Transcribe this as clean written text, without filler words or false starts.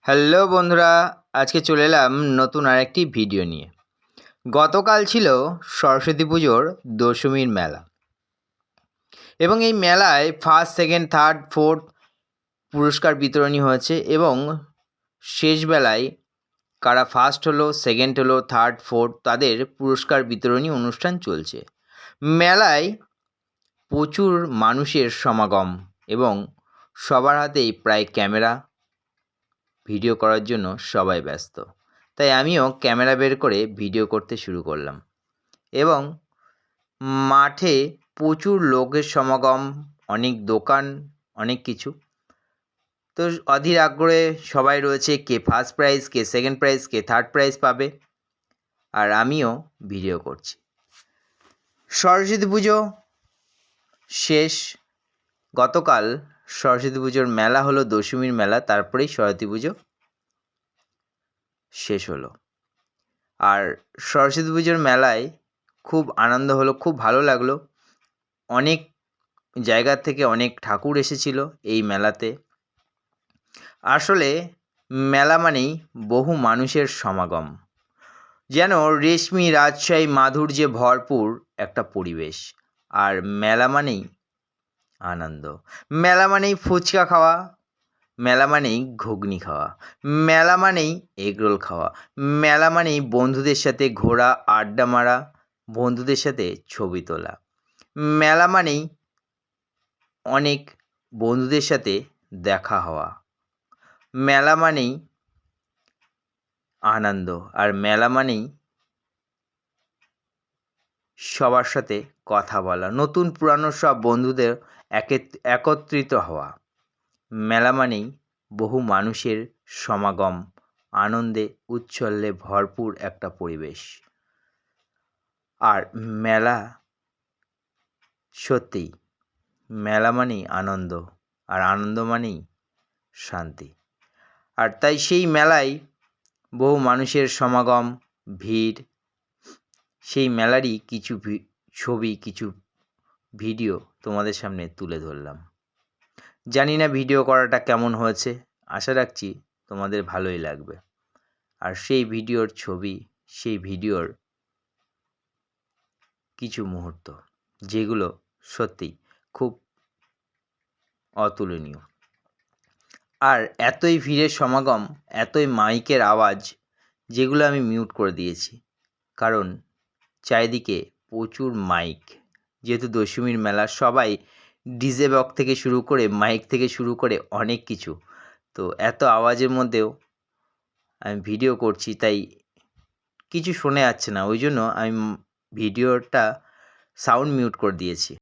Hello বন্ধুরা, আজকে চলে এলাম নতুন আরেকটি ভিডিও নিয়ে। গতকাল ছিল সরস্বতী পুজোর দশমীর মেলা এবং এই মেলায় ফার্স্ট, সেকেন্ড, থার্ড, ফোর্থ পুরস্কার বিতরণী হয়েছে এবং শেষ বেলায় কারা ফার্স্ট হলো, সেকেন্ড হলো, থার্ড, ফোর্থ তাদের পুরস্কার বিতরণী অনুষ্ঠান চলছে। মেলায় প্রচুর মানুষের সমাগম এবং সবার হাতেই প্রায় ক্যামেরা, ভিডিও করার জন্য সবাই ব্যস্ত। তাই আমিও ক্যামেরা বের করে ভিডিও করতে শুরু করলাম এবং মাঠে প্রচুর লোকের সমাগম, অনেক দোকান, অনেক কিছু। তো অধীর আগ্রহে সবাই রয়েছে, কে ফার্স্ট প্রাইজ, কে সেকেন্ড প্রাইজ, কে থার্ড প্রাইজ পাবে, আর আমিও ভিডিও করছি। সরস্বতী পুজো শেষ, গতকাল সরস্বতী পুজোর মেলা হলো, দশমীর মেলা, তারপরেই সরস্বতী পুজো শেষ হলো। আর সরস্বতী পুজোর মেলায় খুব আনন্দ হলো, খুব ভালো লাগলো। অনেক জায়গা থেকে অনেক ঠাকুর এসেছিল এই মেলাতে। আসলে মেলা মানেই বহু মানুষের সমাগম, যেন রেশমি রাজশাহী মাধুর্যে ভরপুর একটা পরিবেশ। আর মেলা মানেই আনন্দ, মেলা মানেই ফুচকা খাওয়া, মেলা মানেই ঘুগনি খাওয়া, মেলা মানেই এগরোল খাওয়া, মেলা মানেই বন্ধুদের সাথে ঘোরা, আড্ডা মারা, বন্ধুদের সাথে ছবি তোলা, মেলা মানেই অনেক বন্ধুদের সাথে দেখা হওয়া, মেলা মানেই আনন্দ, আর মেলা মানেই সবার সাথে কথা বলা, নতুন পুরানো সব বন্ধুদের একত্রিত হওয়া। মেলা মানেই বহু মানুষের সমাগম, আনন্দে উচ্ছ্বাসে ভরপুর একটা পরিবেশ। আর মেলা সত্যিই, মেলা মানেই আনন্দ, আর আনন্দ মানেই শান্তি। আর তাই সেই মেলায় বহু মানুষের সমাগম, ভিড়, সেই মেলারই কিছু ছবি, কিছু ভিডিও তোমাদের সামনে তুলে ধরলাম। জানি না ভিডিও করাটা কেমন হয়েছে, আশা রাখছি তোমাদের ভালোই লাগবে। আর সেই ভিডিওর ছবি, সেই ভিডিওর কিছু মুহূর্ত যেগুলো সত্যিই খুব অতুলনীয়। আর এতই ভিড়ের সমাগম, এতই মাইকের আওয়াজ, যেগুলো আমি মিউট করে দিয়েছি, কারণ চারিদিকে প্রচুর মাইক। যেহেতু দশমীর মেলা, সবাই ডিজে বক্স থেকে শুরু করে, মাইক থেকে শুরু করে অনেক কিছু। তো এত আওয়াজের মধ্যেও আমি ভিডিও করছি, তাই কিছু শোনা যাচ্ছে না, ওই জন্য আমি ভিডিওটা সাউন্ড মিউট করে দিয়েছি।